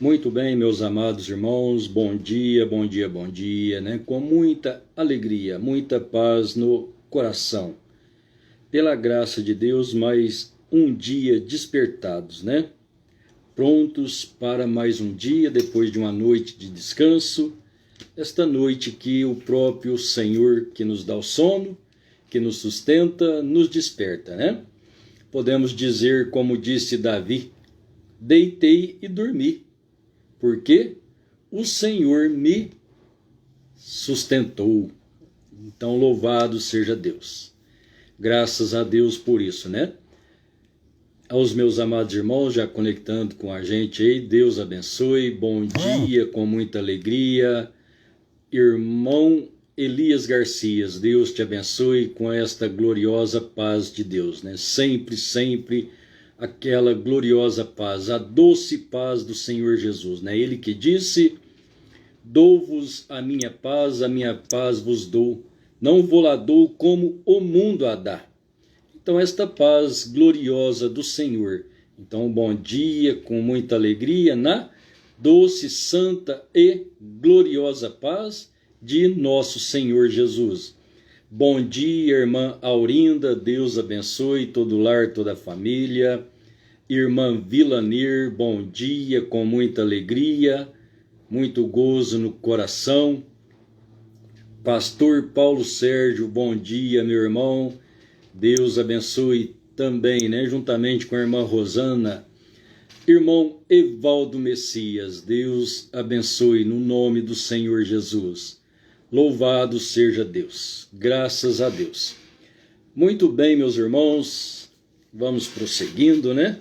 Muito bem, meus amados irmãos, bom dia, bom dia, bom dia, né? Com muita alegria, muita paz no coração. Pela graça de Deus, mais um dia despertados, né? Prontos para mais um dia, depois de uma noite de descanso. Esta noite que o próprio Senhor, que nos dá o sono, que nos sustenta, nos desperta, né? Podemos dizer, como disse Davi, deitei e dormi, porque o Senhor me sustentou. Então, louvado seja Deus. Graças a Deus por isso, né? Aos meus amados irmãos, já conectando com a gente aí, Deus abençoe, bom dia, com muita alegria. Irmão Elias Garcias, Deus te abençoe com esta gloriosa paz de Deus, né? Sempre, sempre aquela gloriosa paz, a doce paz do Senhor Jesus, né? Ele que disse, dou-vos a minha paz vos dou, não vou-la dou como o mundo a dá. Então esta paz gloriosa do Senhor. Então bom dia, com muita alegria, na doce, santa e gloriosa paz de nosso Senhor Jesus. Bom dia, irmã Aurinda, Deus abençoe todo o lar, toda a família. Irmã Vilanir, bom dia, com muita alegria, muito gozo no coração. Pastor Paulo Sérgio, bom dia, meu irmão. Deus abençoe também, né? Juntamente com a irmã Rosana. Irmão Evaldo Messias, Deus abençoe no nome do Senhor Jesus. Louvado seja Deus, graças a Deus. Muito bem, meus irmãos, vamos prosseguindo, né?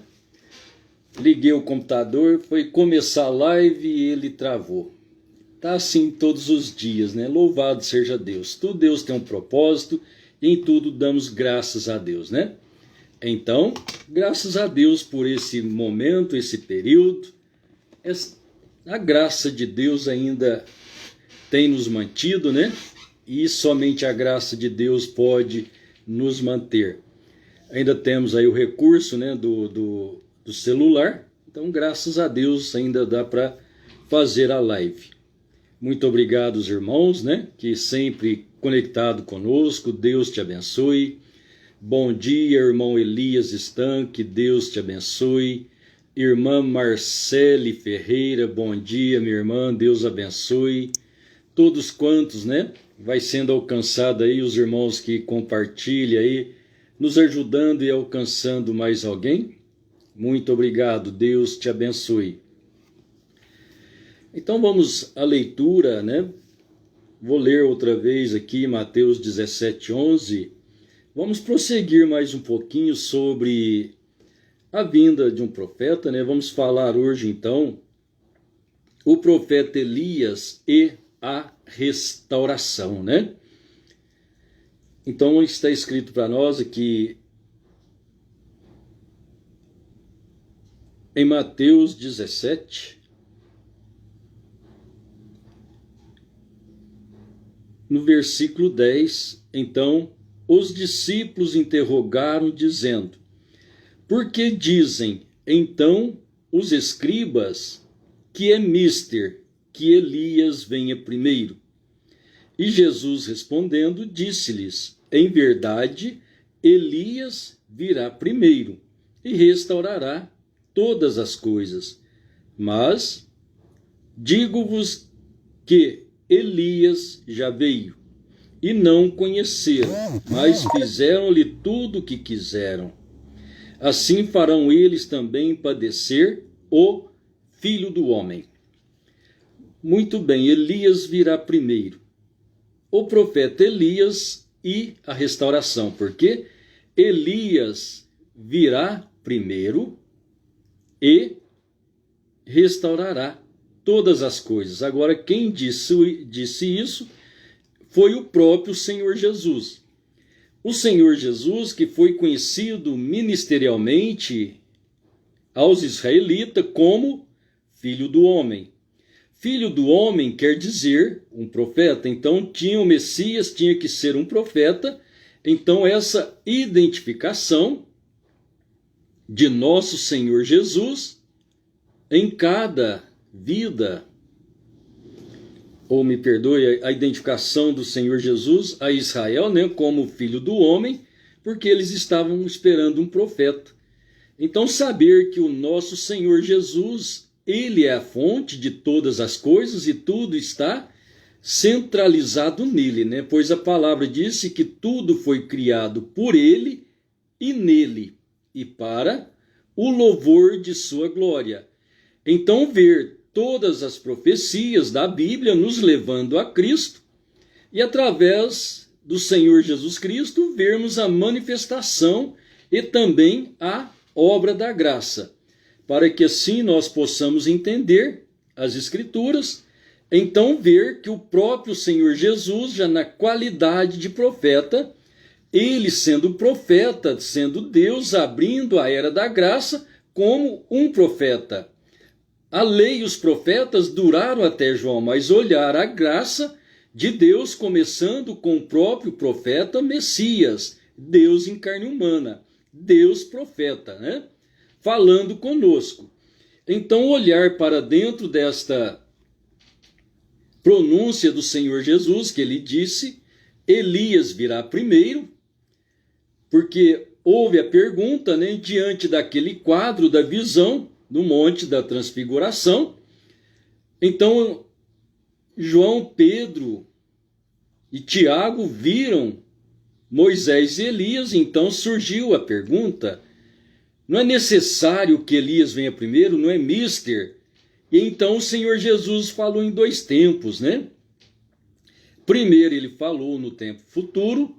Liguei o computador, foi começar a live e ele travou. Tá assim todos os dias, né? Louvado seja Deus. Tudo Deus tem um propósito e em tudo damos graças a Deus, né? Então, graças a Deus por esse momento, esse período. A graça de Deus ainda tem nos mantido, né? E somente a graça de Deus pode nos manter. Ainda temos aí o recurso, né, do celular. Então, graças a Deus ainda dá para fazer a live. Muito obrigado, os irmãos, né, que sempre conectado conosco. Deus te abençoe. Bom dia, irmão Elias Stan, que Deus te abençoe. Irmã Marcele Ferreira, bom dia, minha irmã, Deus abençoe. Todos quantos, né, vai sendo alcançado aí, os irmãos que compartilham aí, nos ajudando e alcançando mais alguém. Muito obrigado, Deus te abençoe. Então vamos à leitura, né? Vou ler outra vez aqui Mateus 17:11. Vamos prosseguir mais um pouquinho sobre a vinda de um profeta, né? Vamos falar hoje, então, o profeta Elias e a restauração, né? Então, está escrito para nós aqui em Mateus 17, no versículo 10, então, os discípulos interrogaram, dizendo, por que dizem, então, os escribas, que é mister que Elias venha primeiro? E Jesus respondendo, disse-lhes, em verdade, Elias virá primeiro e restaurará todas as coisas. Mas digo-vos que Elias já veio, e não conheceram, mas fizeram-lhe tudo o que quiseram. Assim farão eles também padecer o Filho do Homem. Muito bem, Elias virá primeiro. O profeta Elias e a restauração, porque Elias virá primeiro e restaurará todas as coisas. Agora, quem disse isso foi o próprio Senhor Jesus. O Senhor Jesus, que foi conhecido ministerialmente aos israelitas como Filho do Homem. Filho do Homem quer dizer um profeta. Então tinha o Messias, tinha que ser um profeta, Então, essa identificação de nosso Senhor Jesus em cada vida, ou me perdoe, a identificação do Senhor Jesus a Israel, né, como filho do homem, porque eles estavam esperando um profeta. Então, saber que o nosso Senhor Jesus, ele é a fonte de todas as coisas e tudo está centralizado nele, né? Pois a palavra disse que tudo foi criado por ele e nele, e para o louvor de sua glória. Então, ver todas as profecias da Bíblia nos levando a Cristo, e através do Senhor Jesus Cristo, vermos a manifestação e também a obra da graça, para que assim nós possamos entender as Escrituras, então ver que o próprio Senhor Jesus, já na qualidade de profeta, ele sendo profeta, sendo Deus, abrindo a era da graça como um profeta. A lei e os profetas duraram até João, mas olhar a graça de Deus, começando com o próprio profeta Messias, Deus em carne humana, Deus profeta, né? Falando conosco. Então, olhar para dentro desta pronúncia do Senhor Jesus, que ele disse, Elias virá primeiro, porque houve a pergunta, né, diante daquele quadro da visão no Monte da Transfiguração. Então, João, Pedro e Tiago viram Moisés e Elias, então surgiu a pergunta, não é necessário que Elias venha primeiro, não é mister? E então o Senhor Jesus falou em dois tempos, né? Primeiro ele falou no tempo futuro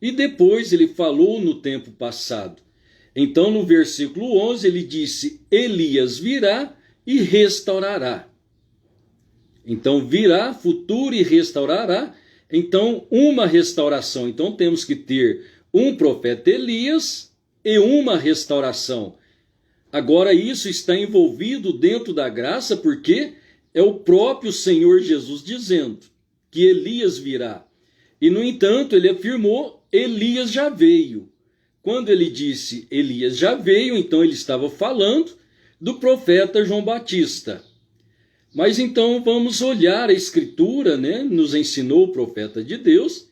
e depois ele falou no tempo passado. Então no versículo 11 ele disse, Elias virá e restaurará. Então virá, futuro e restaurará. Então uma restauração. Então temos que ter um profeta Elias e uma restauração. Agora isso está envolvido dentro da graça, porque é o próprio Senhor Jesus dizendo que Elias virá. E no entanto ele afirmou, Elias já veio. Quando ele disse Elias já veio, então ele estava falando do profeta João Batista. Mas então vamos olhar a Escritura, né? Nos ensinou o profeta de Deus,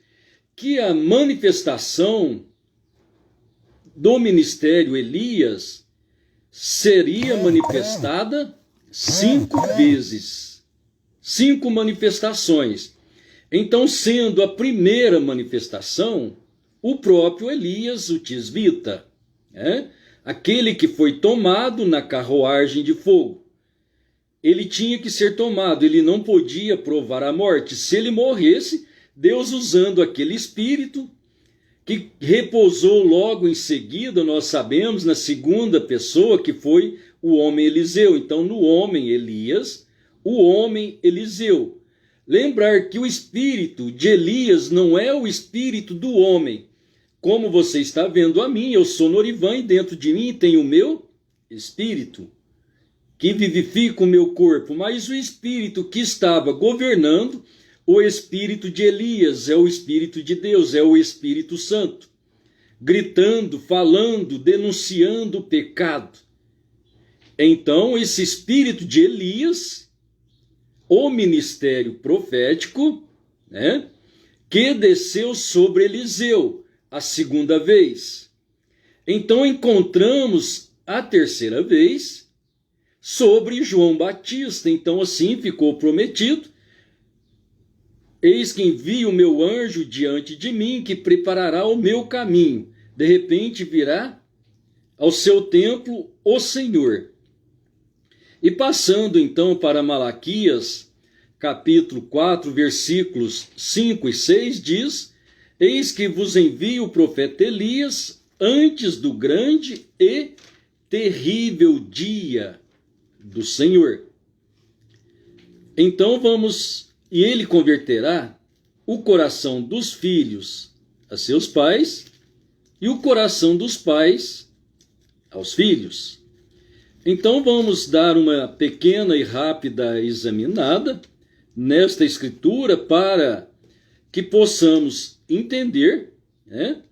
que a manifestação do ministério Elias seria manifestada 5 vezes. 5 manifestações. Então, sendo a primeira manifestação, o próprio Elias, o tisbita, aquele que foi tomado na carruagem de fogo. Ele tinha que ser tomado, ele não podia provar a morte. Se ele morresse, Deus usando aquele espírito, que repousou logo em seguida, nós sabemos, na segunda pessoa, que foi o homem Eliseu. Então, no homem Elias, o homem Eliseu. Lembrar que o espírito de Elias não é o espírito do homem. Como você está vendo a mim, eu sou Norivan e dentro de mim tem o meu espírito, que vivifica o meu corpo. Mas o espírito que estava governando, o espírito de Elias, é o espírito de Deus, é o Espírito Santo, gritando, falando, denunciando o pecado. Então, esse espírito de Elias, o ministério profético, que desceu sobre Eliseu a segunda vez. Então, encontramos a terceira vez sobre João Batista. Então, assim ficou prometido, eis que envio o meu anjo diante de mim, que preparará o meu caminho. De repente virá ao seu templo o Senhor. E passando então para Malaquias, capítulo 4, versículos 5 e 6, diz, eis que vos envio o profeta Elias antes do grande e terrível dia do Senhor. Então e ele converterá o coração dos filhos a seus pais e o coração dos pais aos filhos. Então vamos dar uma pequena e rápida examinada nesta escritura para que possamos entender, né?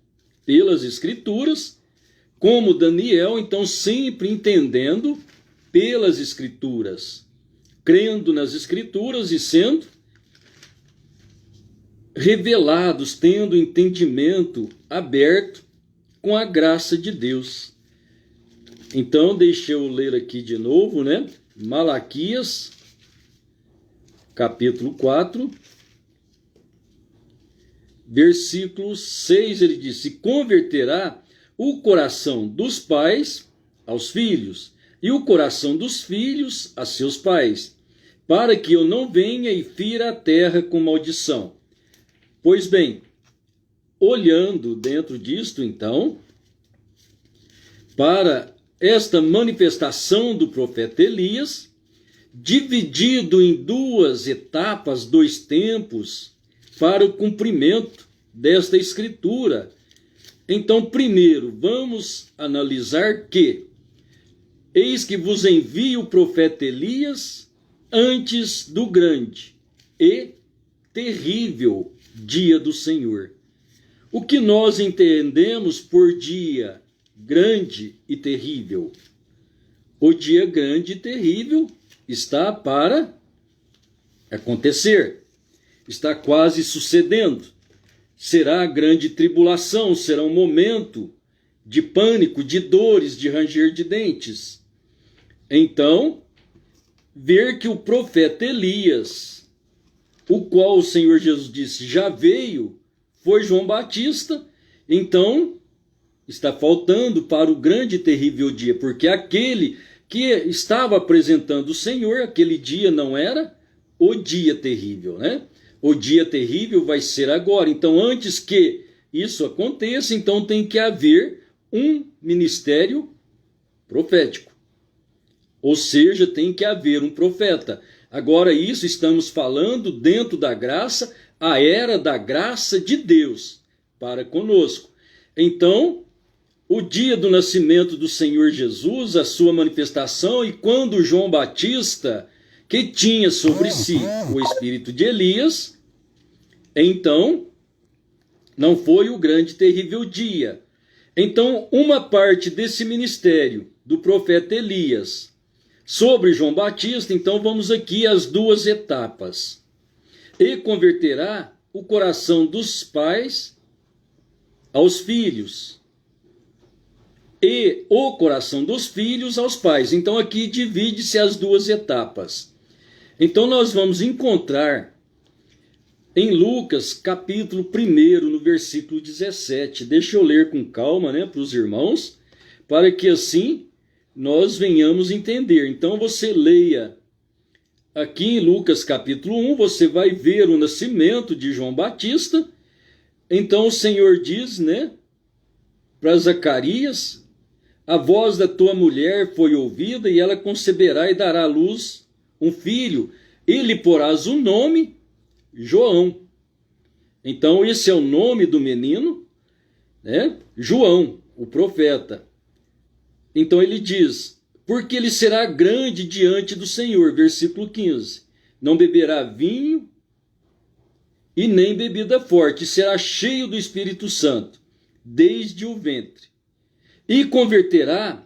Pelas Escrituras, como Daniel, então sempre entendendo pelas Escrituras, crendo nas Escrituras e sendo revelados, tendo entendimento aberto com a graça de Deus. Então, deixa eu ler aqui de novo, né? Malaquias, capítulo 4, versículo 6, ele diz: "E converterá o coração dos pais aos filhos, e o coração dos filhos a seus pais, para que eu não venha e fira a terra com maldição." Pois bem, olhando dentro disto, então, para esta manifestação do profeta Elias, dividido em duas etapas, dois tempos, para o cumprimento desta escritura. Então, primeiro, vamos analisar que: eis que vos envio o profeta Elias antes do grande e terrível dia do Senhor. O que nós entendemos por dia grande e terrível? O dia grande e terrível está para acontecer, está quase sucedendo. Será a grande tribulação, será um momento de pânico, de dores, de ranger de dentes. Então, ver que o profeta Elias, o qual o Senhor Jesus disse já veio, foi João Batista, então está faltando para o grande e terrível dia, porque aquele que estava apresentando o Senhor, aquele dia não era o dia terrível, né? O dia terrível vai ser agora. Então, antes que isso aconteça, então tem que haver um ministério profético. Ou seja, tem que haver um profeta. Agora, isso estamos falando dentro da graça, a era da graça de Deus para conosco. Então, o dia do nascimento do Senhor Jesus, a sua manifestação, e quando João Batista, que tinha sobre si o espírito de Elias, então, não foi o grande e terrível dia. Então, uma parte desse ministério do profeta Elias sobre João Batista, então vamos aqui às duas etapas. E converterá o coração dos pais aos filhos, e o coração dos filhos aos pais. Então aqui divide-se as duas etapas. Então nós vamos encontrar em Lucas capítulo 1, no versículo 17. Deixa eu ler com calma, né, para os irmãos, para que assim nós venhamos entender. Então você leia aqui em Lucas capítulo 1, você vai ver o nascimento de João Batista. Então o Senhor diz, né, para Zacarias: a voz da tua mulher foi ouvida, e ela conceberá e dará à luz um filho, e lhe porás o nome João. Então esse é o nome do menino, né? João, o profeta. Então ele diz: porque ele será grande diante do Senhor, versículo 15. Não beberá vinho e nem bebida forte, será cheio do Espírito Santo, desde o ventre. E converterá,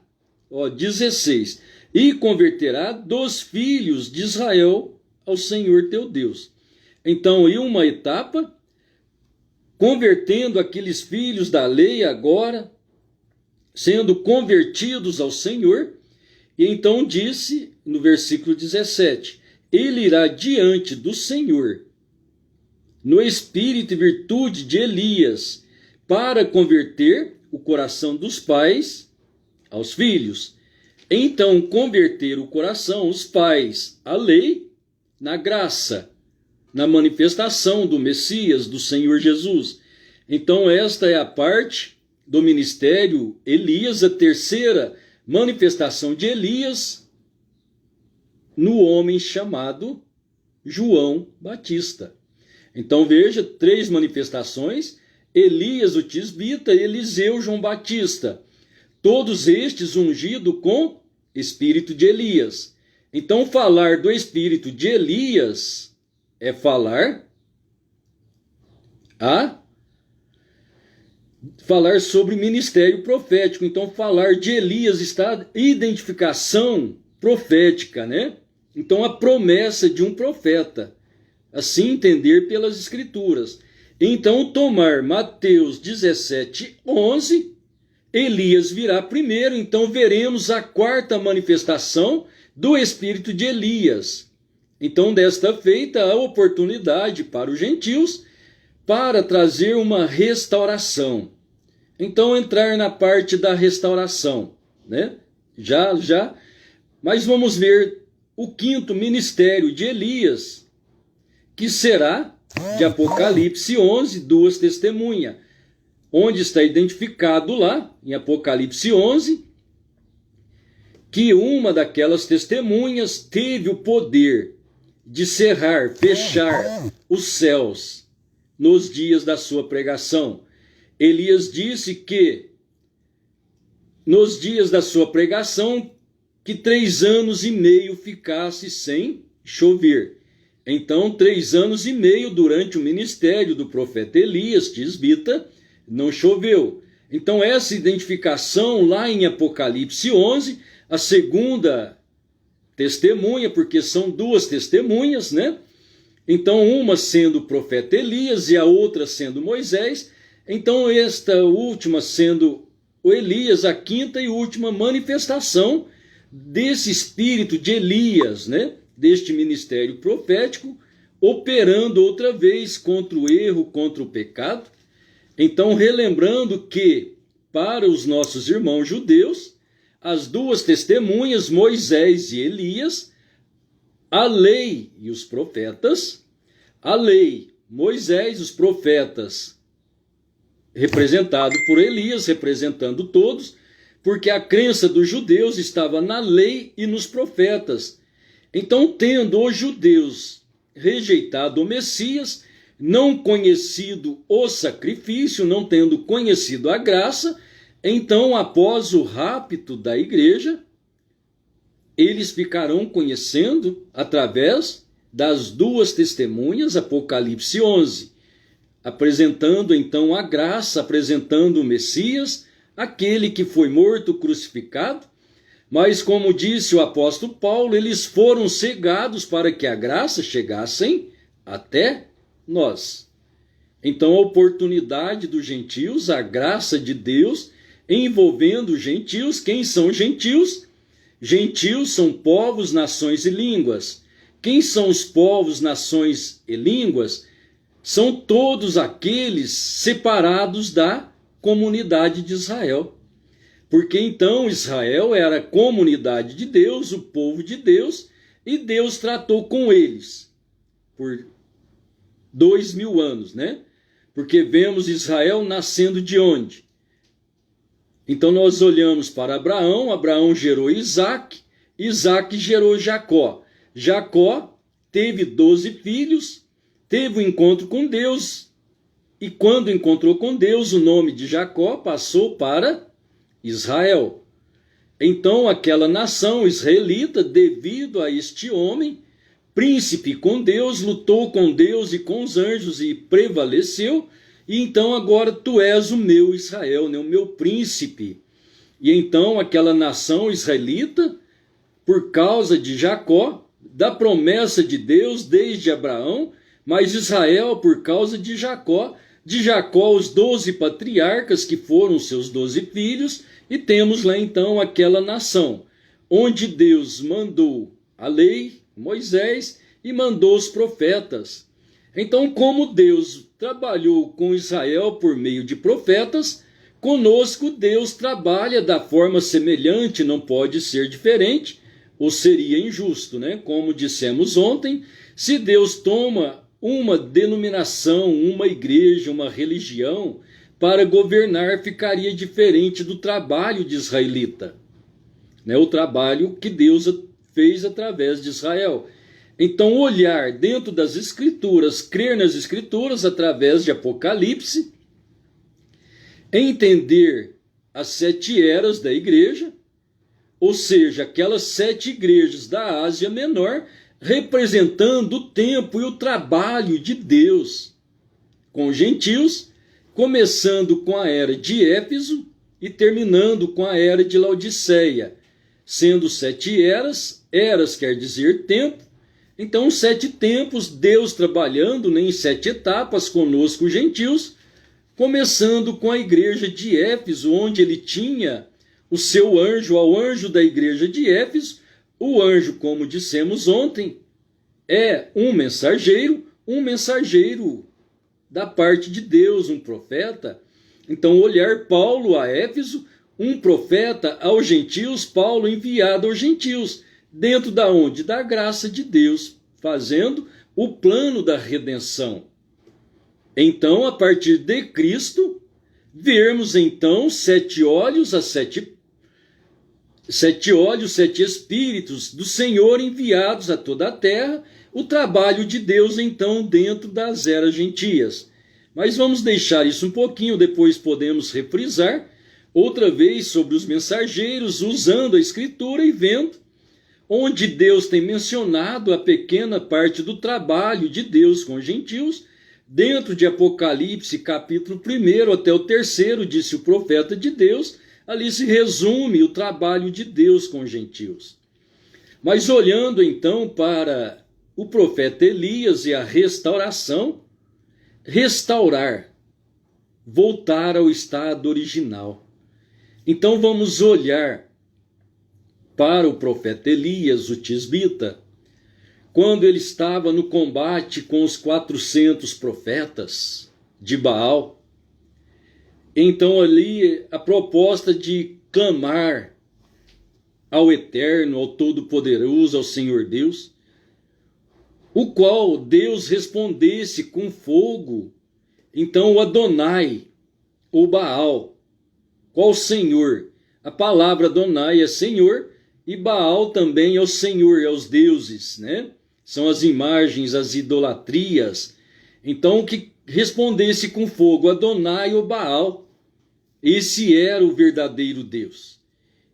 16, e converterá dos filhos de Israel ao Senhor teu Deus. Então, em uma etapa, convertendo aqueles filhos da lei agora, sendo convertidos ao Senhor. E então disse no versículo 17: ele irá diante do Senhor no espírito e virtude de Elias, para converter o coração dos pais aos filhos. Então, converter o coração, os pais, à lei, na graça, na manifestação do Messias, do Senhor Jesus. Então, esta é a parte do ministério Elias, a terceira manifestação de Elias no homem chamado João Batista. Então, veja, 3 manifestações: Elias, o tisbita, Eliseu, João Batista. Todos estes ungidos com espírito de Elias. Então, falar do espírito de Elias é falar a falar sobre ministério profético. Então, falar de Elias está identificação profética, né? Então, a promessa de um profeta. Assim entender pelas Escrituras. Então, tomar Mateus 17, 11, Elias virá primeiro. Então, veremos a quarta manifestação do espírito de Elias. Então, desta feita, a oportunidade para os gentios para trazer uma restauração. Então, entrar na parte da restauração, né? Já. Mas vamos ver o quinto ministério de Elias, que será de Apocalipse 11, duas testemunhas, onde está identificado lá, em Apocalipse 11, que uma daquelas testemunhas teve o poder de cerrar, fechar os céus nos dias da sua pregação. Elias disse que nos dias da sua pregação, que 3 anos e meio ficasse sem chover. Então, 3 anos e meio durante o ministério do profeta Elias, tisbita, não choveu. Então, essa identificação lá em Apocalipse 11, a segunda testemunha, porque são duas testemunhas, né? Então, uma sendo o profeta Elias e a outra sendo Moisés. Então, esta última sendo o Elias, a quinta e última manifestação desse espírito de Elias, né? Deste ministério profético, operando outra vez contra o erro, contra o pecado. Então, relembrando que, para os nossos irmãos judeus, as duas testemunhas, Moisés e Elias, a lei e os profetas, a lei, Moisés, os profetas, representado por Elias, representando todos, porque a crença dos judeus estava na lei e nos profetas. Então, tendo os judeus rejeitado o Messias, não conhecido o sacrifício, não tendo conhecido a graça, então, após o rapto da igreja, eles ficarão conhecendo através das duas testemunhas, Apocalipse 11, apresentando então a graça, apresentando o Messias, aquele que foi morto, crucificado. Mas, como disse o apóstolo Paulo, eles foram cegados para que a graça chegasse até nós. Então, a oportunidade dos gentios, a graça de Deus, envolvendo os gentios. Quem são os gentios? Gentios são povos, nações e línguas. Quem são os povos, nações e línguas? São todos aqueles separados da comunidade de Israel. Porque então Israel era a comunidade de Deus, o povo de Deus, e Deus tratou com eles por 2000 anos, né? Porque vemos Israel nascendo de onde? Então nós olhamos para Abraão, Abraão gerou Isaac, Isaac gerou Jacó. Jacó teve 12 filhos, teve um encontro com Deus, e quando encontrou com Deus, o nome de Jacó passou para Israel. Então aquela nação israelita, devido a este homem, príncipe com Deus, lutou com Deus e com os anjos e prevaleceu, e então agora tu és o meu Israel, né? O meu príncipe. E então aquela nação israelita, por causa de Jacó, da promessa de Deus desde Abraão, mas Israel por causa de Jacó os 12 patriarcas que foram seus 12 filhos, e temos lá então aquela nação, onde Deus mandou a lei, Moisés, e mandou os profetas. Então, como Deus trabalhou com Israel por meio de profetas, conosco Deus trabalha da forma semelhante, não pode ser diferente, ou seria injusto, né? Como dissemos ontem, se Deus toma uma denominação, uma igreja, uma religião, para governar, ficaria diferente do trabalho de israelita, né? O trabalho que Deus fez através de Israel. Então, olhar dentro das Escrituras, crer nas Escrituras através de Apocalipse, entender as 7 eras da igreja, ou seja, aquelas 7 igrejas da Ásia Menor, representando o tempo e o trabalho de Deus com os gentios, começando com a era de Éfeso e terminando com a era de Laodiceia, sendo 7 eras, eras quer dizer tempo, então 7 tempos, Deus trabalhando, né, em 7 etapas conosco, os gentios, começando com a igreja de Éfeso, onde ele tinha o seu anjo, ao anjo da igreja de Éfeso. O anjo, como dissemos ontem, é um mensageiro da parte de Deus, um profeta. Então, olhar Paulo a Éfeso, um profeta aos gentios, Paulo enviado aos gentios, dentro da onde? Da graça de Deus, fazendo o plano da redenção. Então, a partir de Cristo, vermos então 7 olhos, sete olhos, 7 espíritos do Senhor enviados a toda a terra, o trabalho de Deus então dentro das eras gentias. Mas vamos deixar isso um pouquinho, depois podemos refrisar outra vez sobre os mensageiros, usando a Escritura e vendo onde Deus tem mencionado a pequena parte do trabalho de Deus com os gentios, dentro de Apocalipse, capítulo 1 até o 3, disse o profeta de Deus, ali se resume o trabalho de Deus com os gentios. Mas olhando então para o profeta Elias e a restauração, restaurar, voltar ao estado original. Então vamos olhar para o profeta Elias, o tisbita, quando ele estava no combate com os 400 profetas de Baal. Então ali a proposta de clamar ao Eterno, ao Todo-Poderoso, ao Senhor Deus, o qual Deus respondesse com fogo. Então o Adonai, o Baal, qual Senhor? A palavra Adonai é Senhor, e Baal também é o Senhor, é os deuses, né? São as imagens, as idolatrias. Então que respondesse com fogo, Adonai ou Baal, esse era o verdadeiro Deus.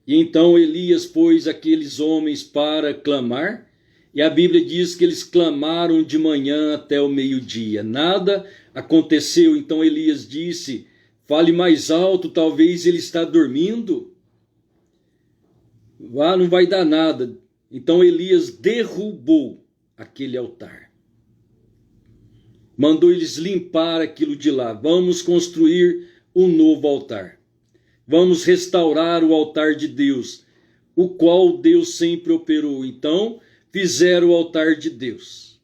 E então Elias pôs aqueles homens para clamar, e a Bíblia diz que eles clamaram de manhã até o meio-dia. Nada aconteceu. Então Elias disse, fale mais alto, talvez ele está dormindo. Não vai dar nada. Então Elias derrubou aquele altar. Mandou eles limpar aquilo de lá. Vamos construir um novo altar. Vamos restaurar o altar de Deus, o qual Deus sempre operou. Então fizeram o altar de Deus.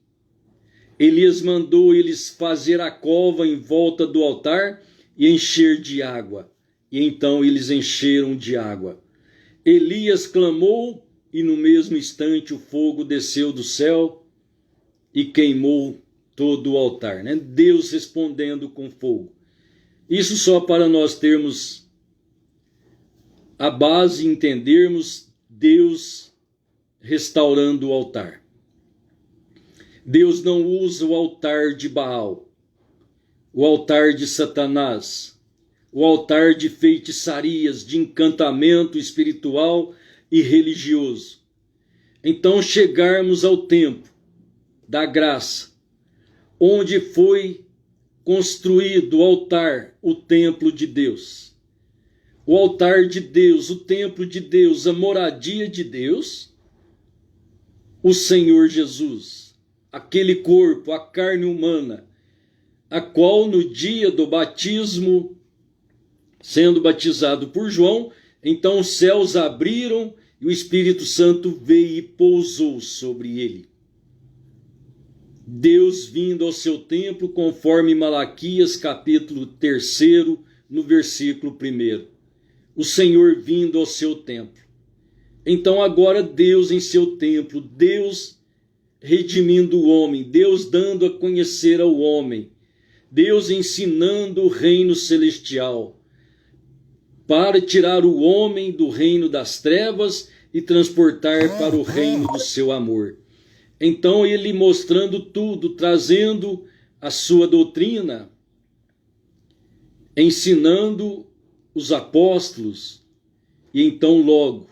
Elias mandou eles fazer a cova em volta do altar e encher de água. E então eles encheram de água. Elias clamou e no mesmo instante o fogo desceu do céu e queimou todo o altar, né? Deus respondendo com fogo. Isso só para nós termos a base e entendermos Deus restaurando o altar. Deus não usa o altar de Baal, o altar de Satanás, o altar de feitiçarias, de encantamento espiritual e religioso. Então chegarmos ao tempo da graça, onde foi construído o altar, o templo de Deus. O altar de Deus, o templo de Deus, a moradia de Deus, o Senhor Jesus, aquele corpo, a carne humana, a qual no dia do batismo, sendo batizado por João, então os céus abriram e o Espírito Santo veio e pousou sobre ele. Deus vindo ao seu templo, conforme Malaquias capítulo 3, no versículo 1. O Senhor vindo ao seu templo. Então agora Deus em seu templo, Deus redimindo o homem, Deus dando a conhecer ao homem, Deus ensinando o reino celestial, para tirar o homem do reino das trevas e transportar para o reino do seu amor. Então ele mostrando tudo, trazendo a sua doutrina, ensinando os apóstolos, e então logo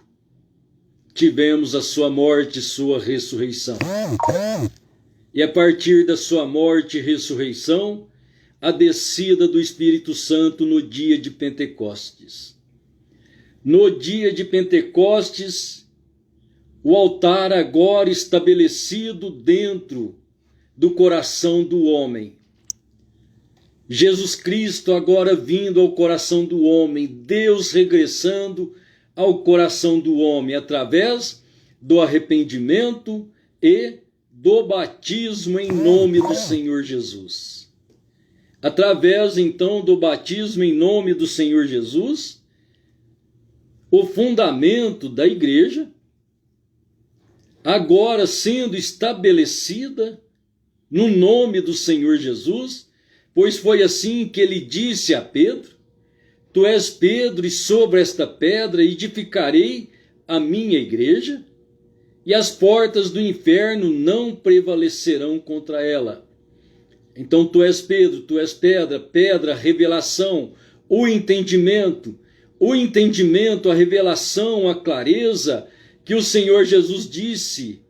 tivemos a sua morte e sua ressurreição. E a partir da sua morte e ressurreição, a descida do Espírito Santo no dia de Pentecostes. No dia de Pentecostes, o altar agora estabelecido dentro do coração do homem. Jesus Cristo agora vindo ao coração do homem, Deus regressando ao coração do homem através do arrependimento e do batismo em nome do Senhor Jesus. Através então do batismo em nome do Senhor Jesus, o fundamento da igreja, agora sendo estabelecida no nome do Senhor Jesus, pois foi assim que ele disse a Pedro: Tu és Pedro, e sobre esta pedra edificarei a minha igreja, e as portas do inferno não prevalecerão contra ela. Então tu és Pedro, tu és pedra, pedra, revelação, o entendimento, a revelação, a clareza que o Senhor Jesus disse.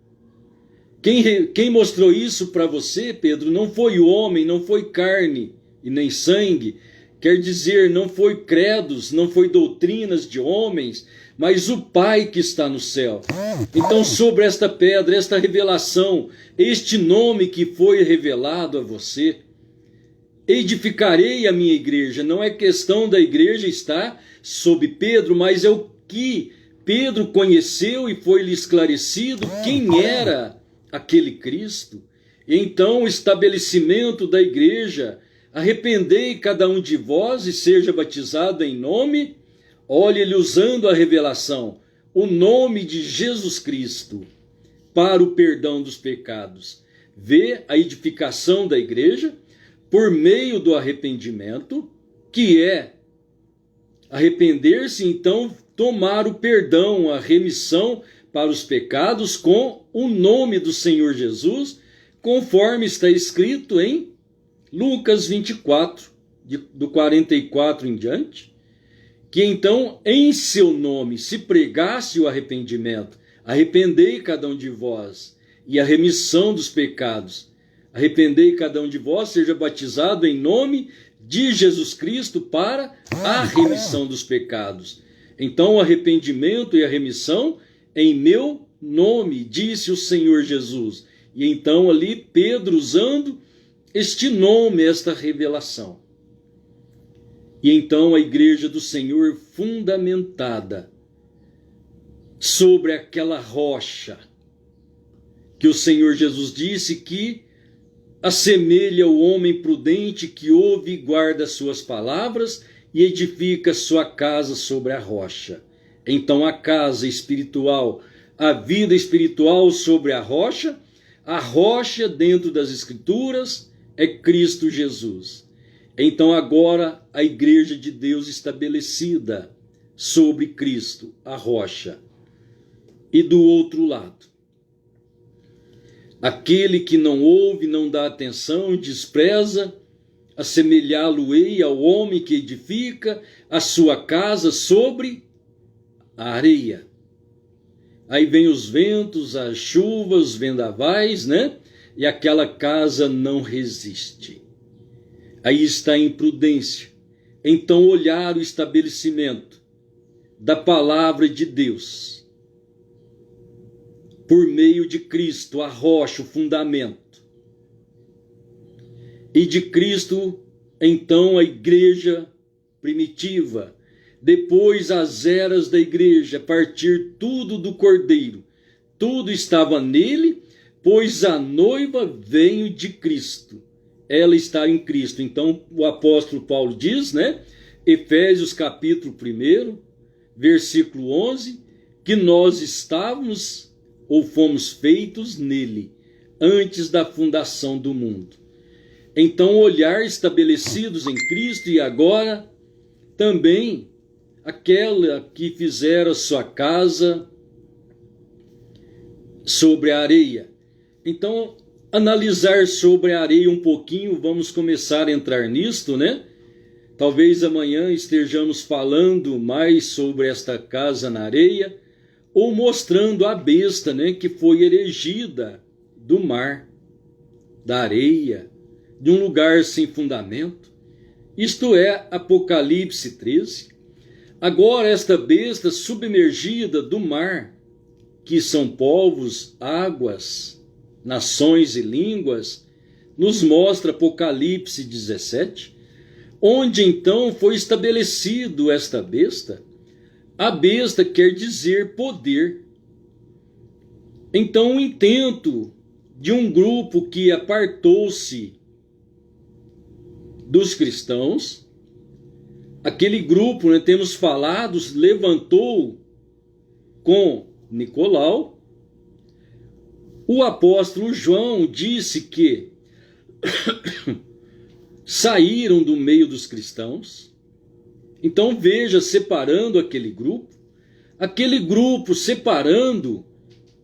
Quem mostrou isso para você, Pedro, não foi o homem, não foi carne e nem sangue, quer dizer, não foi credos, não foi doutrinas de homens, mas o Pai que está no céu. Então, sobre esta pedra, esta revelação, este nome que foi revelado a você, edificarei a minha igreja. Não é questão da igreja estar sob Pedro, mas é o que Pedro conheceu e foi-lhe esclarecido quem era aquele Cristo. Então, o estabelecimento da igreja: arrependei cada um de vós e seja batizado em nome. Olha ele usando a revelação, o nome de Jesus Cristo, para o perdão dos pecados. Vê a edificação da igreja por meio do arrependimento, que é arrepender-se, então tomar o perdão, a remissão para os pecados com o nome do Senhor Jesus, conforme está escrito em Lucas 24, do 44 em diante, que então em seu nome se pregasse o arrependimento, arrependei cada um de vós, e a remissão dos pecados, arrependei cada um de vós, seja batizado em nome de Jesus Cristo para a remissão dos pecados. Então o arrependimento e a remissão em meu nome, disse o Senhor Jesus. E então ali Pedro usando este nome, esta revelação. E então a igreja do Senhor fundamentada sobre aquela rocha que o Senhor Jesus disse que assemelha o homem prudente que ouve e guarda suas palavras e edifica sua casa sobre a rocha. Então a casa espiritual, a vida espiritual sobre a rocha dentro das Escrituras é Cristo Jesus. Então agora a igreja de Deus estabelecida sobre Cristo, a rocha. E do outro lado, aquele que não ouve, não dá atenção, despreza, assemelhá-lo-ei ao homem que edifica a sua casa sobre a areia. Aí vem os ventos, as chuvas, os vendavais, né? E aquela casa não resiste. Aí está a imprudência. Então olhar o estabelecimento da palavra de Deus por meio de Cristo, a rocha, o fundamento. E de Cristo, então, a igreja primitiva. Depois as eras da igreja, a partir tudo do Cordeiro. Tudo estava nele, pois a noiva veio de Cristo. Ela está em Cristo. Então o apóstolo Paulo diz, né? Efésios capítulo 1, versículo 11, que nós estávamos ou fomos feitos nele, antes da fundação do mundo. Então olhar estabelecidos em Cristo e agora também aquela que fizera sua casa sobre a areia. Então analisar sobre a areia um pouquinho, vamos começar a entrar nisto, né? Talvez amanhã estejamos falando mais sobre esta casa na areia, ou mostrando a besta, né, que foi erigida do mar, da areia, de um lugar sem fundamento. Isto é Apocalipse 13. Agora esta besta submergida do mar, que são povos, águas, nações e línguas, nos mostra Apocalipse 17, onde então foi estabelecido esta besta. A besta quer dizer poder. Então o intento de um grupo que apartou-se dos cristãos, aquele grupo, temos falado, levantou com Nicolau. O apóstolo João disse que saíram do meio dos cristãos. Então veja, separando aquele grupo separando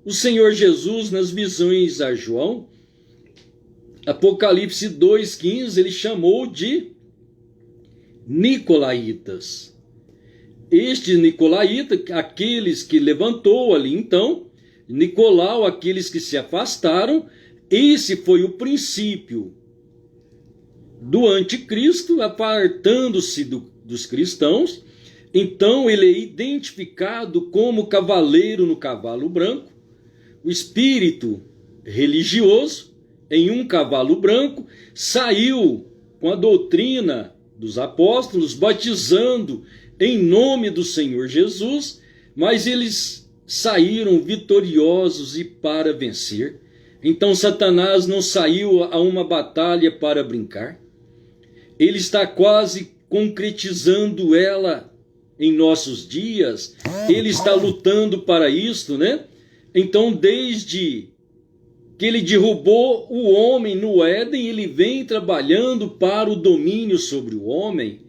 o Senhor Jesus nas visões a João. Apocalipse 2,15 ele chamou de Nicolaitas. Este Nicolaíta, aqueles que levantou ali então, Nicolau, aqueles que se afastaram, esse foi o princípio do anticristo, apartando-se dos cristãos. Então ele é identificado como cavaleiro no cavalo branco, o espírito religioso em um cavalo branco, saiu com a doutrina dos apóstolos, batizando em nome do Senhor Jesus, mas eles saíram vitoriosos e para vencer. Então Satanás não saiu a uma batalha para brincar. Ele está quase concretizando ela em nossos dias. Ele está lutando para isto, Então, desde que ele derrubou o homem no Éden, ele vem trabalhando para o domínio sobre o homem.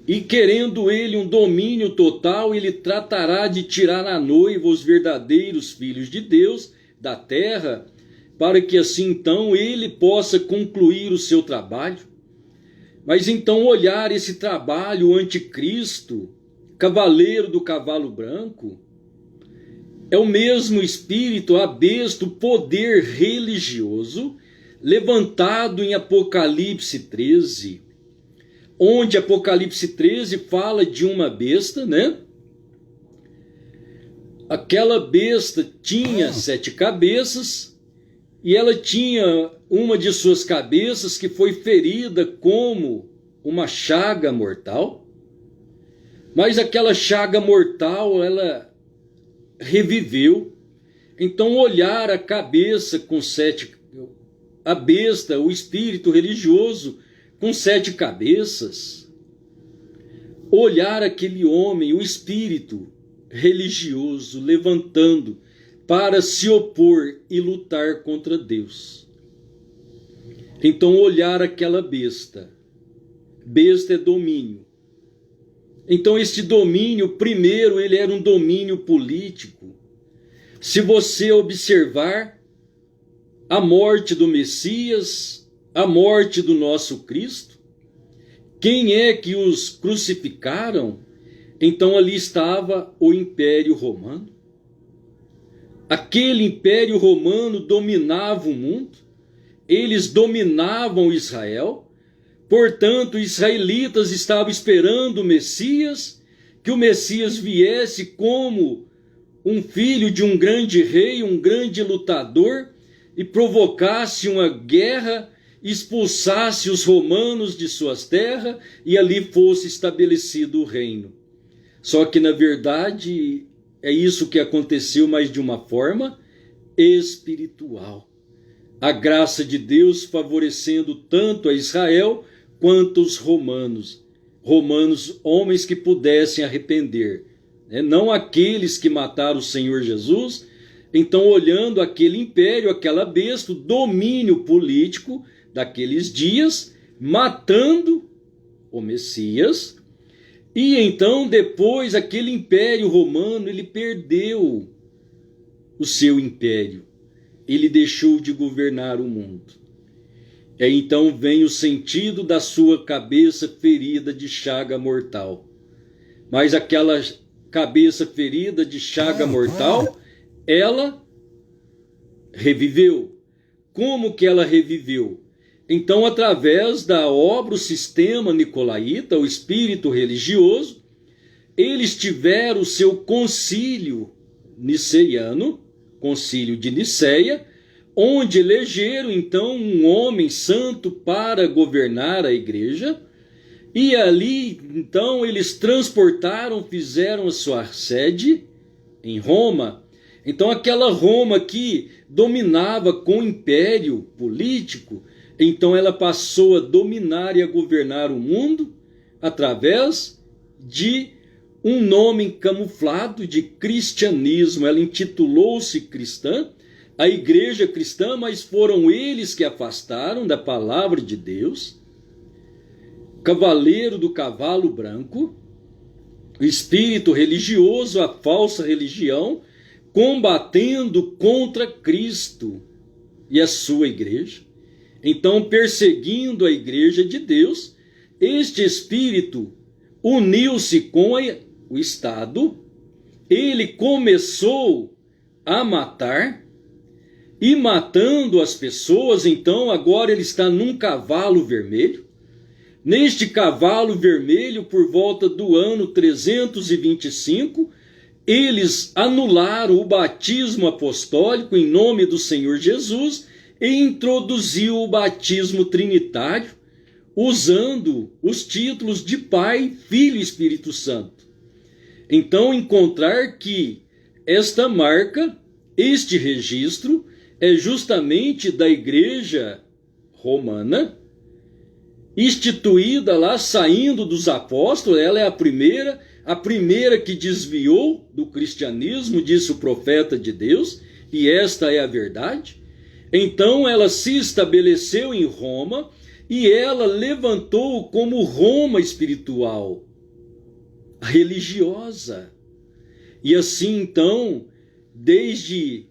E querendo ele um domínio total, ele tratará de tirar a noiva os verdadeiros filhos de Deus da terra, para que assim então ele possa concluir o seu trabalho. Mas então olhar esse trabalho, o anticristo, cavaleiro do cavalo branco, é o mesmo espírito, a besta, o poder religioso, levantado em Apocalipse 13, onde Apocalipse 13 fala de uma besta, Aquela besta tinha 7 cabeças, e ela tinha uma de suas cabeças que foi ferida como uma chaga mortal. Mas aquela chaga mortal, ela reviveu. Então olhar a cabeça com 7, a besta, o espírito religioso com 7 cabeças, olhar aquele homem, o espírito religioso levantando para se opor e lutar contra Deus. Então olhar aquela besta é domínio. Então este domínio, primeiro, ele era um domínio político. Se você observar a morte do Messias, a morte do nosso Cristo, quem é que os crucificaram? Então ali estava o Império Romano. Aquele Império Romano dominava o mundo, eles dominavam Israel. Portanto, os israelitas estavam esperando o Messias, que o Messias viesse como um filho de um grande rei, um grande lutador, e provocasse uma guerra, expulsasse os romanos de suas terras, e ali fosse estabelecido o reino. Só que, na verdade, é isso que aconteceu, mas de uma forma espiritual. A graça de Deus favorecendo tanto a Israel quanto os romanos. Romanos, homens que pudessem arrepender. Não aqueles que mataram o Senhor Jesus. Então, olhando aquele império, aquela besta, o domínio político daqueles dias, matando o Messias. E então, depois, aquele império romano, ele perdeu o seu império. Ele deixou de governar o mundo. Então vem o sentido da sua cabeça ferida de chaga mortal. Mas aquela cabeça ferida de chaga mortal, ela reviveu. Como que ela reviveu? Então, através da obra, o sistema nicolaíta, o espírito religioso, eles tiveram o seu concílio niceiano, concílio de Niceia, onde elegeram então um homem santo para governar a igreja, e ali então eles transportaram, fizeram a sua sede em Roma. Então aquela Roma que dominava com o império político, então ela passou a dominar e a governar o mundo através de um nome camuflado de cristianismo. Ela intitulou-se cristã, a igreja cristã, mas foram eles que afastaram da palavra de Deus. Cavaleiro do cavalo branco, o espírito religioso, a falsa religião, combatendo contra Cristo e a sua igreja. Então, perseguindo a igreja de Deus, este espírito uniu-se com o Estado, ele começou a matar, e matando as pessoas, então agora ele está num cavalo vermelho. Neste cavalo vermelho, por volta do ano 325, eles anularam o batismo apostólico em nome do Senhor Jesus e introduziu o batismo trinitário, usando os títulos de Pai, Filho e Espírito Santo. Então, encontrar que esta marca, este registro, é justamente da igreja romana, instituída lá, saindo dos apóstolos. Ela é a primeira que desviou do cristianismo, disse o profeta de Deus, e esta é a verdade. Então ela se estabeleceu em Roma, e ela levantou como Roma espiritual, religiosa. E assim então, desde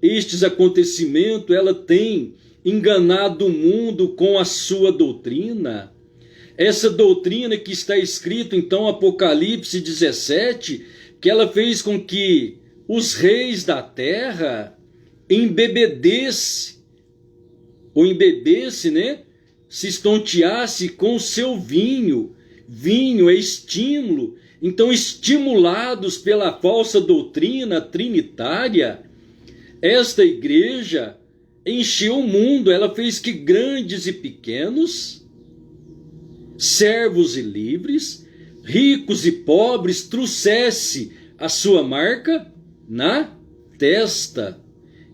estes acontecimentos, ela tem enganado o mundo com a sua doutrina. Essa doutrina que está escrito então Apocalipse 17, que ela fez com que os reis da terra embebedesse, né? Se estonteasse com o seu vinho. Vinho é estímulo. Então, estimulados pela falsa doutrina trinitária, esta igreja encheu o mundo. Ela fez que grandes e pequenos, servos e livres, ricos e pobres, trouxesse a sua marca na testa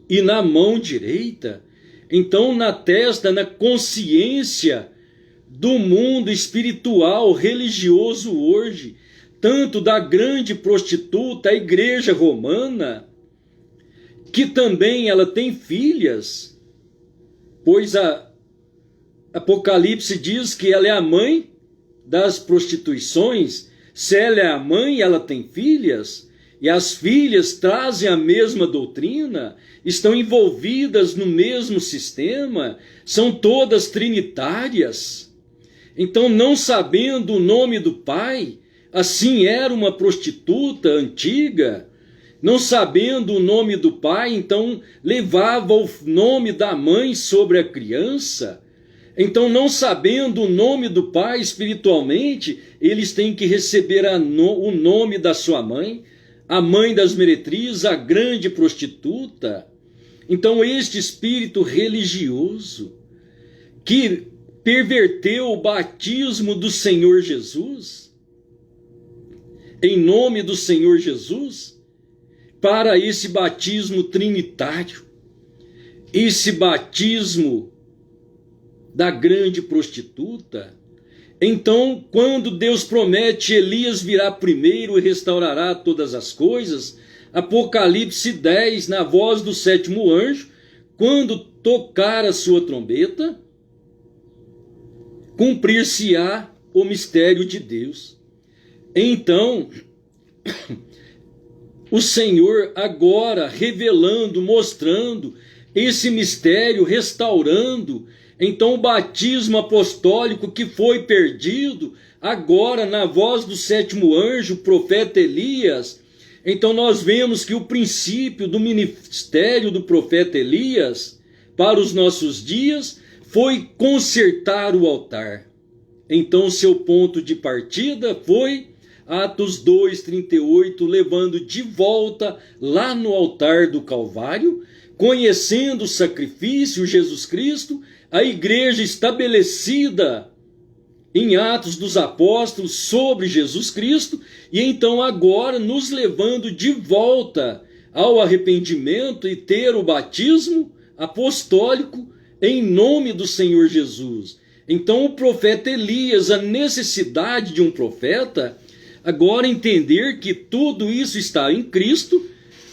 e na mão direita. Então, na testa, na consciência do mundo espiritual, religioso hoje, tanto da grande prostituta, a igreja romana, que também ela tem filhas, pois a Apocalipse diz que ela é a mãe das prostituições. Se ela é a mãe, ela tem filhas, e as filhas trazem a mesma doutrina, estão envolvidas no mesmo sistema, são todas trinitárias. Então, não sabendo o nome do pai, assim era uma prostituta antiga, não sabendo o nome do pai, então levava o nome da mãe sobre a criança. Então, não sabendo o nome do pai espiritualmente, eles têm que receber o nome da sua mãe, a mãe das meretrizes, a grande prostituta. Então, este espírito religioso que perverteu o batismo do Senhor Jesus, em nome do Senhor Jesus, para esse batismo trinitário, esse batismo da grande prostituta. Então, quando Deus promete, Elias virá primeiro e restaurará todas as coisas, Apocalipse 10, na voz do sétimo anjo, quando tocar a sua trombeta, cumprir-se-á o mistério de Deus. Então, o Senhor agora revelando, mostrando esse mistério, restaurando, então o batismo apostólico que foi perdido, agora na voz do sétimo anjo, o profeta Elias. Então nós vemos que o princípio do ministério do profeta Elias para os nossos dias foi consertar o altar. Então seu ponto de partida foi Atos 2:38, levando de volta lá no altar do Calvário, conhecendo o sacrifício, Jesus Cristo, a igreja estabelecida em Atos dos Apóstolos sobre Jesus Cristo, e então agora nos levando de volta ao arrependimento e ter o batismo apostólico em nome do Senhor Jesus. Então o profeta Elias, a necessidade de um profeta, agora entender que tudo isso está em Cristo,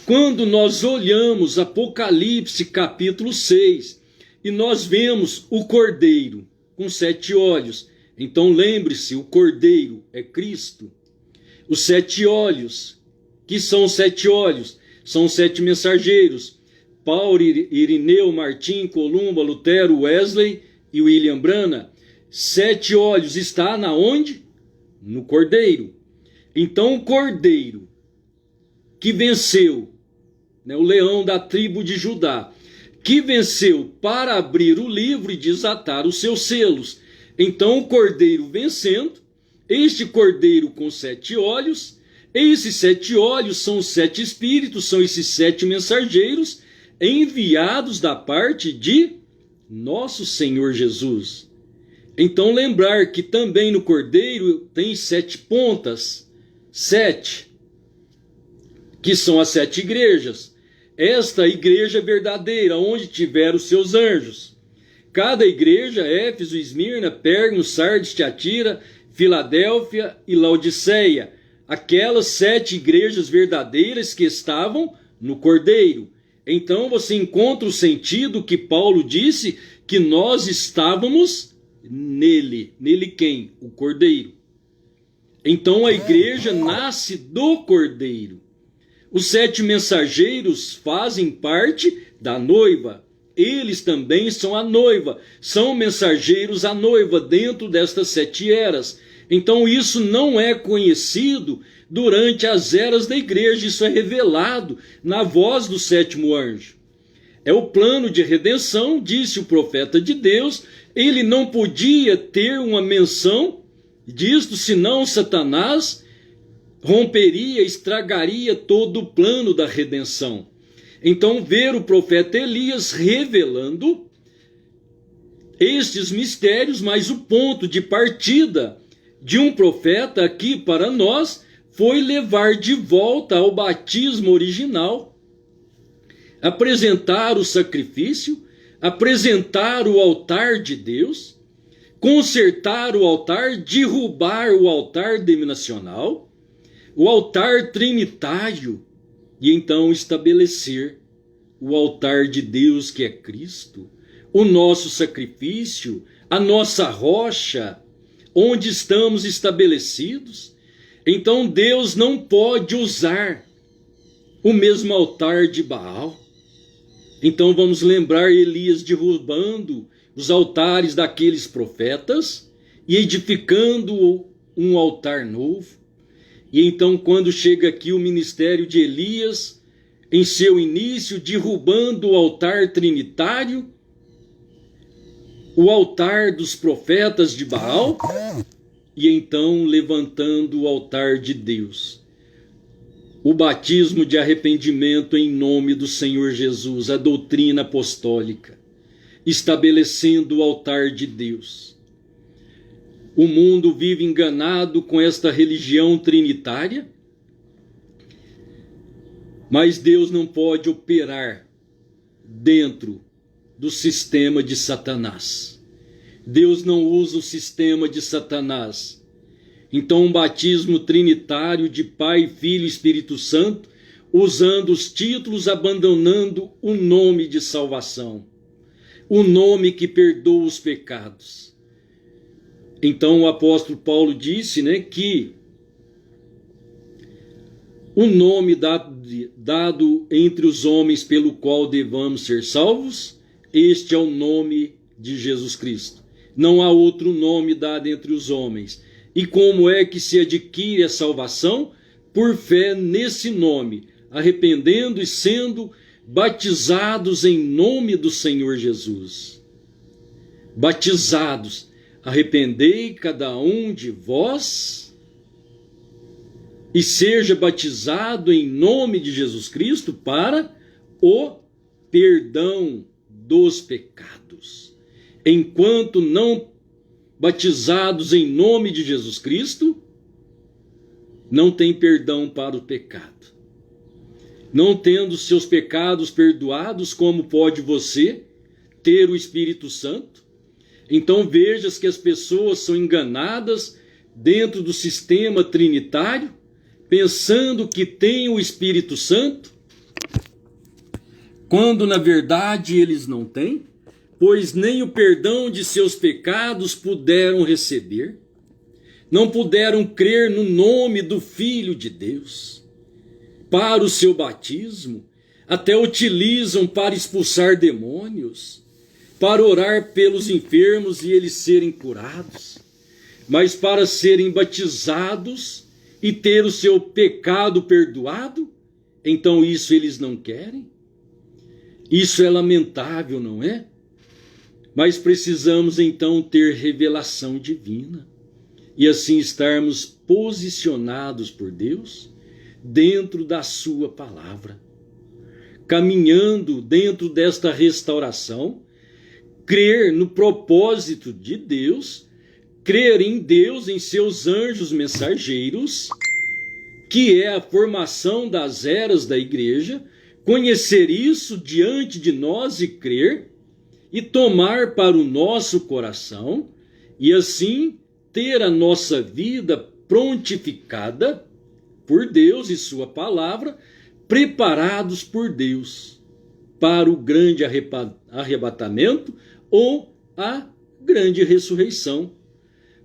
quando nós olhamos Apocalipse capítulo 6, e nós vemos o Cordeiro com 7 olhos. Então lembre-se, o Cordeiro é Cristo. Os 7 olhos, que são 7 olhos, são 7 mensageiros. Paulo, Irineu, Martim, Columba, Lutero, Wesley e William Branham. 7 olhos está na onde? No Cordeiro. Então o Cordeiro que venceu, o leão da tribo de Judá, que venceu para abrir o livro e desatar os seus selos. Então o Cordeiro vencendo, este Cordeiro com 7 olhos, esses 7 olhos são os 7 espíritos, são esses 7 mensageiros enviados da parte de nosso Senhor Jesus. Então lembrar que também no Cordeiro tem 7 pontas, 7, que são as 7 igrejas. Esta igreja verdadeira, onde tiver os seus anjos. Cada igreja, Éfeso, Esmirna, Pérgamo, Sardes, Tiatira, Filadélfia e Laodiceia. Aquelas 7 igrejas verdadeiras que estavam no Cordeiro. Então você encontra o sentido que Paulo disse que nós estávamos nele. Nele quem? O Cordeiro. Então a igreja nasce do Cordeiro. Os 7 mensageiros fazem parte da noiva. Eles também são a noiva. São mensageiros à noiva dentro destas 7 eras. Então isso não é conhecido durante as eras da igreja. Isso é revelado na voz do 7º anjo. É o plano de redenção, disse o profeta de Deus. Ele não podia ter uma menção disto, senão Satanás romperia, estragaria todo o plano da redenção. Então ver o profeta Elias revelando estes mistérios, mas o ponto de partida de um profeta aqui para nós foi levar de volta ao batismo original, apresentar o sacrifício, apresentar o altar de Deus, consertar o altar, derrubar o altar denominacional, o altar trinitário, e então estabelecer o altar de Deus, que é Cristo, o nosso sacrifício, a nossa rocha, onde estamos estabelecidos. Então Deus não pode usar o mesmo altar de Baal. Então vamos lembrar Elias derrubando os altares daqueles profetas e edificando um altar novo. E então quando chega aqui o ministério de Elias, em seu início, derrubando o altar trinitário, o altar dos profetas de Baal, e então levantando o altar de Deus. O batismo de arrependimento em nome do Senhor Jesus, a doutrina apostólica, estabelecendo o altar de Deus. O mundo vive enganado com esta religião trinitária, mas Deus não pode operar dentro do sistema de Satanás. Deus não usa o sistema de Satanás. Então um batismo trinitário de Pai, Filho e Espírito Santo, usando os títulos, abandonando o nome de salvação, o nome que perdoa os pecados. Então o apóstolo Paulo disse, que o nome dado entre os homens pelo qual devamos ser salvos, este é o nome de Jesus Cristo. Não há outro nome dado entre os homens. E como é que se adquire a salvação? Por fé nesse nome, arrependendo e sendo batizados em nome do Senhor Jesus. batizados, arrependei cada um de vós e seja batizado em nome de Jesus Cristo para o perdão dos pecados. Enquanto não batizados em nome de Jesus Cristo, não tem perdão para o pecado. Não tendo seus pecados perdoados, como pode você ter o Espírito Santo? Então vejas que as pessoas são enganadas dentro do sistema trinitário, pensando que têm o Espírito Santo, quando na verdade eles não têm, pois nem o perdão de seus pecados puderam receber, não puderam crer no nome do Filho de Deus. Para o seu batismo, até utilizam para expulsar demônios, para orar pelos enfermos e eles serem curados, mas para serem batizados e ter o seu pecado perdoado, então isso eles não querem? Isso é lamentável, não é? Mas precisamos então ter revelação divina e assim estarmos posicionados por Deus dentro da sua palavra, caminhando dentro desta restauração, crer no propósito de Deus, crer em Deus, em seus anjos mensageiros, que é a formação das eras da igreja, conhecer isso diante de nós e crer, e tomar para o nosso coração, e assim ter a nossa vida prontificada por Deus e sua palavra, preparados por Deus para o grande arrebatamento ou a grande ressurreição.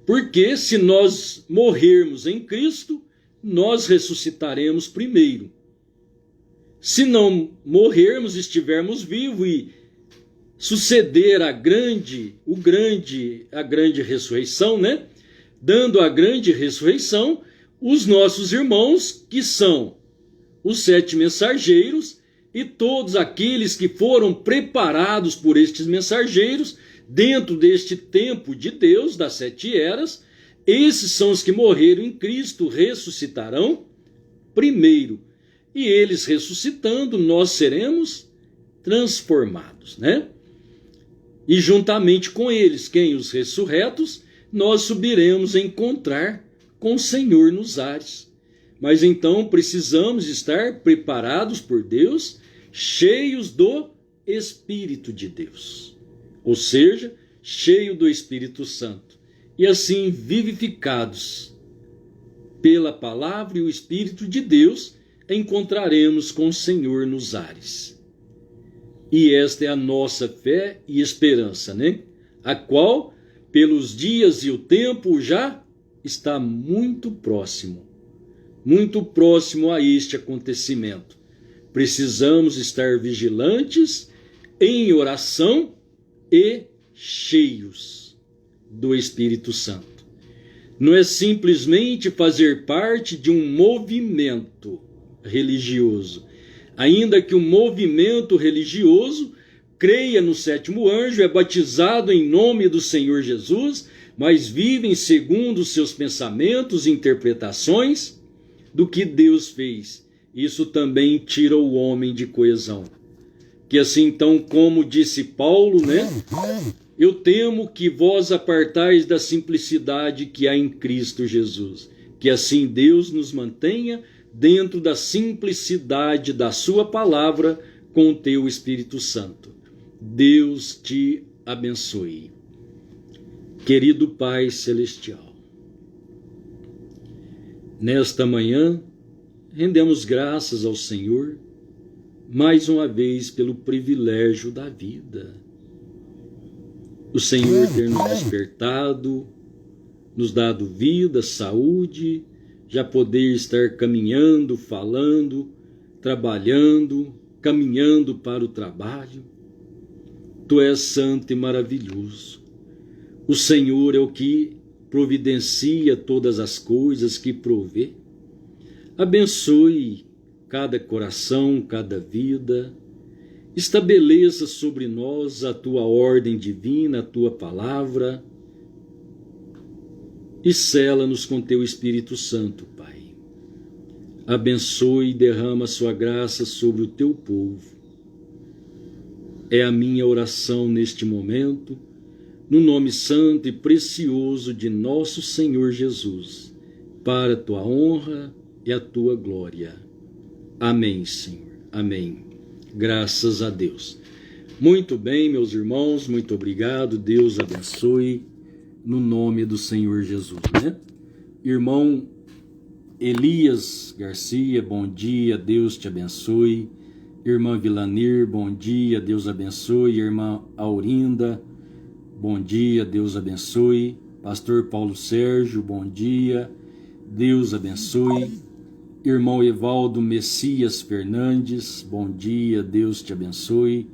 Porque se nós morrermos em Cristo, nós ressuscitaremos primeiro. Se não morrermos, estivermos vivos e suceder a grande ressurreição, né? Dando a grande ressurreição, os nossos irmãos, que são os 7 mensageiros, e todos aqueles que foram preparados por estes mensageiros, dentro deste tempo de Deus, das 7 eras, esses são os que morreram em Cristo, ressuscitarão primeiro. E eles ressuscitando, nós seremos transformados, né? E juntamente com eles, quem os ressurretos, nós subiremos a encontrar com o Senhor nos ares. Mas então precisamos estar preparados por Deus, cheios do Espírito de Deus. Ou seja, cheio do Espírito Santo. E assim vivificados pela palavra e o Espírito de Deus, encontraremos com o Senhor nos ares. E esta é a nossa fé e esperança, né? A qual, pelos dias e o tempo, já está muito próximo a este acontecimento. Precisamos estar vigilantes, em oração e cheios do Espírito Santo. Não é simplesmente fazer parte de um movimento religioso. Ainda que o movimento religioso creia no 7º anjo, é batizado em nome do Senhor Jesus, mas vivem segundo os seus pensamentos e interpretações do que Deus fez. Isso também tira o homem de coesão. Que assim então, como disse Paulo, né? Eu temo que vós apartais da simplicidade que há em Cristo Jesus. Que assim Deus nos mantenha dentro da simplicidade da sua palavra com o teu Espírito Santo. Deus te abençoe. Querido Pai Celestial, nesta manhã, rendemos graças ao Senhor, mais uma vez pelo privilégio da vida. O Senhor ter nos despertado, nos dado vida, saúde, já poder estar caminhando, falando, trabalhando, caminhando para o trabalho. Tu és santo e maravilhoso. O Senhor é o que providencia todas as coisas, que provê. Abençoe cada coração, cada vida. Estabeleça sobre nós a tua ordem divina, a tua palavra, e sela-nos com teu Espírito Santo, Pai. Abençoe e derrama a sua graça sobre o teu povo. É a minha oração neste momento, no nome santo e precioso de nosso Senhor Jesus, para a tua honra e a tua glória. Amém, Senhor. Amém. Graças a Deus. Muito bem, meus irmãos, muito obrigado. Deus abençoe no nome do Senhor Jesus, né? Irmão Elias Garcia, bom dia, Deus te abençoe. Irmã Vilanir, bom dia, Deus abençoe. Irmã Aurinda, bom dia, Deus abençoe. Pastor Paulo Sérgio, bom dia, Deus abençoe. Irmão Evaldo Messias Fernandes, bom dia, Deus te abençoe.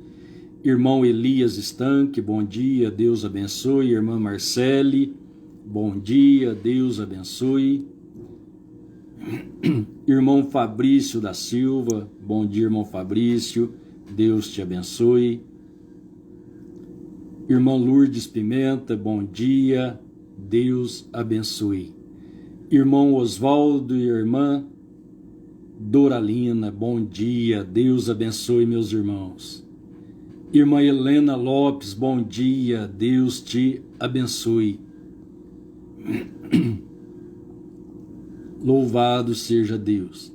Irmão Elias Estanque, bom dia, Deus abençoe. Irmã Marcele, bom dia, Deus abençoe. Irmão Fabrício da Silva, bom dia, irmão Fabrício, Deus te abençoe. Irmã Lourdes Pimenta, bom dia, Deus abençoe. Irmão Oswaldo e irmã Doralina, bom dia, Deus abençoe, meus irmãos. Irmã Helena Lopes, bom dia, Deus te abençoe. Louvado seja Deus.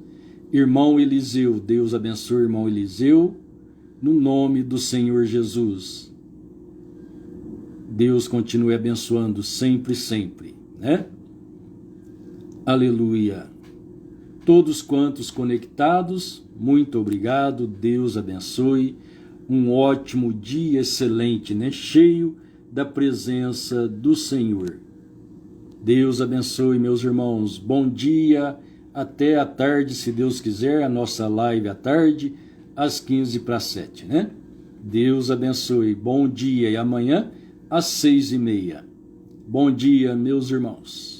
Irmão Eliseu, Deus abençoe, irmão Eliseu, no nome do Senhor Jesus. Deus continue abençoando sempre, sempre, né? Aleluia. Todos quantos conectados, muito obrigado, Deus abençoe. Um ótimo dia, excelente, né? Cheio da presença do Senhor. Deus abençoe, meus irmãos. Bom dia, até a tarde, se Deus quiser, a nossa live à tarde, às 7:15, né? Deus abençoe. Bom dia, e amanhã, às 6:30. Bom dia, meus irmãos.